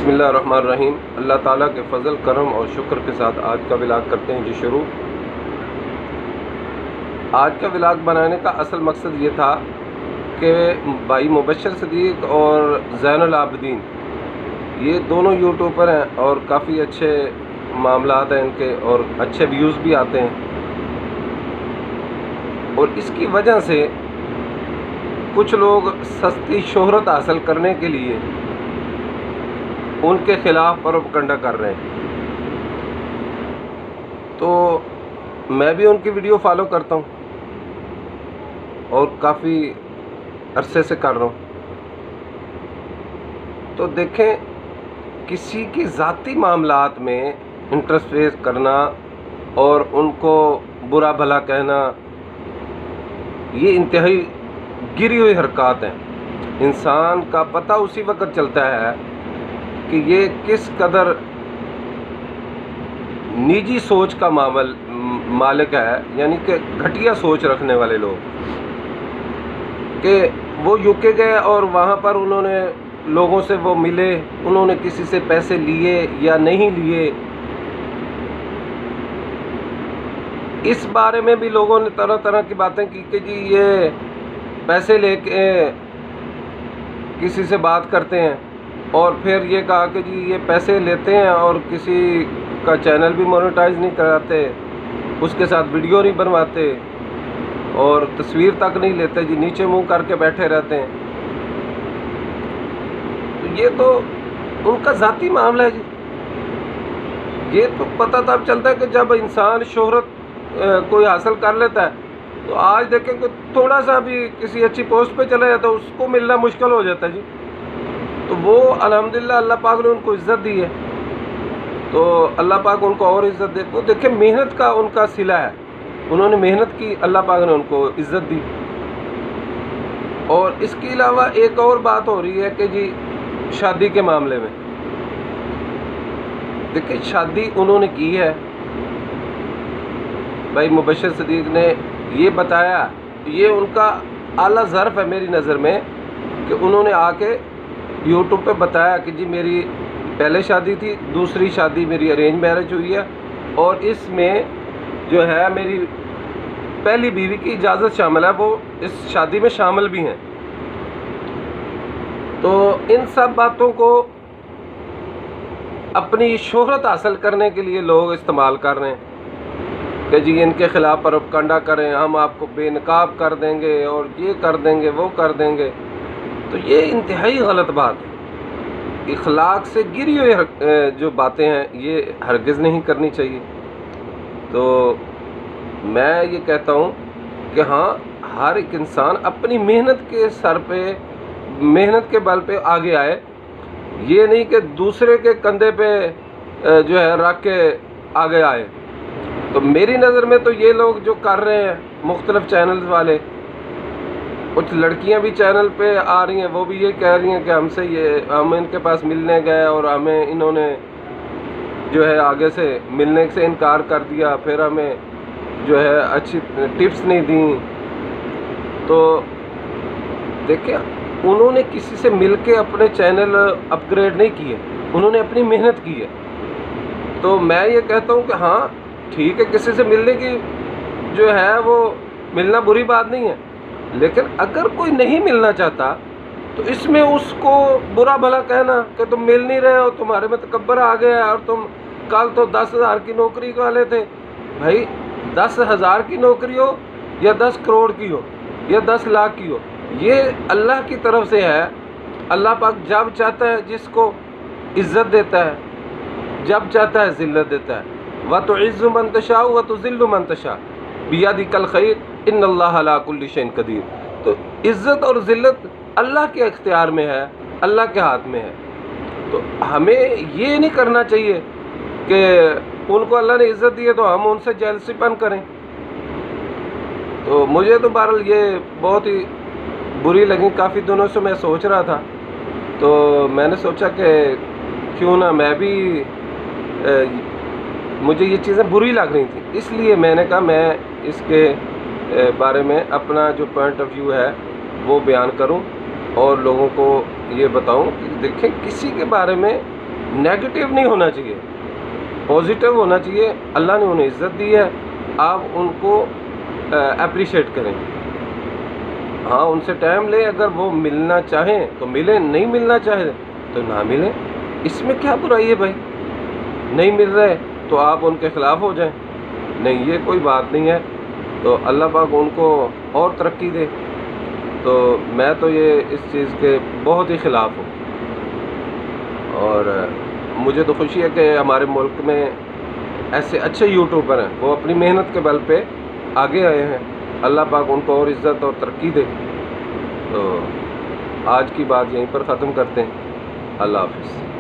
बिस्मिल्लाहिर्रहमानिर्रहीम। अल्लाह ताला के फ़ज़ल करम और शुक्र के साथ आज का व्लॉग करते हैं जी शुरू। आज का व्लॉग बनाने का असल मकसद ये था कि भाई मुबश्शिर सिद्दीक़ और ज़ैनुल आबिदीन ये दोनों यूट्यूबर हैं और काफ़ी अच्छे मामलात हैं इनके और अच्छे व्यूज़ भी आते हैं, और इसकी वजह से कुछ लोग सस्ती शोहरत हासिल करने के लिए उनके ख़िलाफ़ प्रोपगंडा कर रहे हैं। तो मैं भी उनकी वीडियो फॉलो करता हूँ और काफ़ी अरसे से कर रहा हूँ। तो देखें, किसी के ज़ाती मामलात में इंटरफेयर करना और उनको बुरा भला कहना, ये इंतहाई गिरी हुई हरकत हैं। इंसान का पता उसी वक्त चलता है कि ये किस कदर निजी सोच का मालिक है, यानी कि घटिया सोच रखने वाले लोग। कि वो यूके गए और वहाँ पर उन्होंने लोगों से वो मिले, उन्होंने किसी से पैसे लिए या नहीं लिए, इस बारे में भी लोगों ने तरह तरह की बातें की कि जी ये पैसे लेके किसी से बात करते हैं, और फिर ये कहा कि जी ये पैसे लेते हैं और किसी का चैनल भी मोनेटाइज नहीं कराते, उसके साथ वीडियो नहीं बनवाते और तस्वीर तक नहीं लेते जी, नीचे मुंह करके बैठे रहते हैं। तो ये तो उनका ज़ाती मामला है जी। ये तो पता तब चलता है कि जब इंसान शोहरत कोई हासिल कर लेता है। तो आज देखें कि थोड़ा सा भी किसी अच्छी पोस्ट पे चला जाता है, उसको मिलना मुश्किल हो जाता है जी। तो वो अल्हम्दुलिल्लाह अल्लाह पाक ने उनको इज़्ज़त दी है, तो अल्लाह पाक उनको और इज़्ज़त दे। वो देखिए, मेहनत का उनका सिला है, उन्होंने मेहनत की, अल्लाह पाक ने उनको इज़्ज़त दी। और इसके अलावा एक और बात हो रही है कि जी शादी के मामले में देखिए, शादी उन्होंने की है, भाई मुबश्शिर सिद्दीक़ ने ये बताया, ये उनका आला ज़र्फ़ है मेरी नज़र में कि उन्होंने आके यूट्यूब पे बताया कि जी मेरी पहले शादी थी, दूसरी शादी मेरी अरेंज मैरिज हुई है, और इसमें जो है मेरी पहली बीवी की इजाज़त शामिल है, वो इस शादी में शामिल भी हैं। तो इन सब बातों को अपनी शोहरत हासिल करने के लिए लोग इस्तेमाल कर रहे हैं कि जी इनके ख़िलाफ़ प्रोपगंडा करें, हम आपको बेनकाब कर देंगे और ये कर देंगे वो कर देंगे। तो ये इंतहाई गलत बात है। इखलाक से गिरी हुई जो बातें हैं ये हरगिज़ नहीं करनी चाहिए। तो मैं ये कहता हूँ कि हाँ, हर एक इंसान अपनी मेहनत के सर पे, मेहनत के बल पे आगे आए, ये नहीं कि दूसरे के कंधे पे जो है रख के आगे आए। तो मेरी नज़र में तो ये लोग जो कर रहे हैं, मुख्तलिफ़ चैनल्स वाले, कुछ लड़कियां भी चैनल पे आ रही हैं, वो भी ये कह रही हैं कि हमसे हम इनके पास मिलने गए और हमें इन्होंने जो है आगे से मिलने से इनकार कर दिया, फिर हमें जो है अच्छी टिप्स नहीं दी। तो देखिए, उन्होंने किसी से मिलके अपने चैनल अपग्रेड नहीं किए, उन्होंने अपनी मेहनत की है। तो मैं ये कहता हूँ कि हाँ ठीक है, किसी से मिलने की जो है वो मिलना बुरी बात नहीं है, लेकिन अगर कोई नहीं मिलना चाहता तो इसमें उसको बुरा भला कहना कि तुम मिल नहीं रहे हो, तुम्हारे में तकब्बर आ गया है, और तुम कल तो 10,000 की नौकरी वाले थे। भाई 10,000 की नौकरी हो या 10 करोड़ की हो या 10 लाख की हो, ये अल्लाह की तरफ से है। अल्लाह पाक जब चाहता है जिसको इज़्ज़त देता है, जब चाहता है ज़िल्लत देता है। व तुइज़्ज़ु मन तशाअ व तुज़िल्लु मन तशाअ बियदिकल खैर इन्नल्लाह अला कुल्लि शैइन क़दीर। तो इज़्ज़त और ज़िल्लत अल्लाह के इख्तियार में है, अल्लाह के हाथ में है। तो हमें ये नहीं करना चाहिए कि उनको अल्लाह ने इज़्ज़त दी है तो हम उनसे जेलसीपन करें। तो मुझे तो बहरहाल ये बहुत ही बुरी लगी, काफ़ी दिनों से मैं सोच रहा था, तो मैंने सोचा कि क्यों ना मैं भी मुझे ये चीज़ें बुरी लग रही थी, इसलिए मैंने कहा मैं इसके बारे में अपना जो पॉइंट ऑफ व्यू है वो बयान करूं और लोगों को ये बताऊं कि देखें, किसी के बारे में नेगेटिव नहीं होना चाहिए, पॉजिटिव होना चाहिए। अल्लाह ने उन्हें इज़्ज़त दी है, आप उनको अप्रिशिएट करें। हाँ, उनसे टाइम लें, अगर वो मिलना चाहें तो मिलें, नहीं मिलना चाहे तो ना मिलें, इसमें क्या बुराई है भाई। नहीं मिल रहे तो आप उनके ख़िलाफ़ हो जाएं, नहीं ये कोई बात नहीं है। तो अल्लाह पाक उनको और तरक्की दे। तो मैं तो ये इस चीज़ के बहुत ही ख़िलाफ़ हूँ, और मुझे तो खुशी है कि हमारे मुल्क में ऐसे अच्छे यूट्यूबर हैं, वो अपनी मेहनत के बल पे आगे आए हैं। अल्लाह पाक उनको और इज़्ज़त और तरक्की दे। तो आज की बात यहीं पर ख़त्म करते हैं। अल्लाह हाफ़िज़।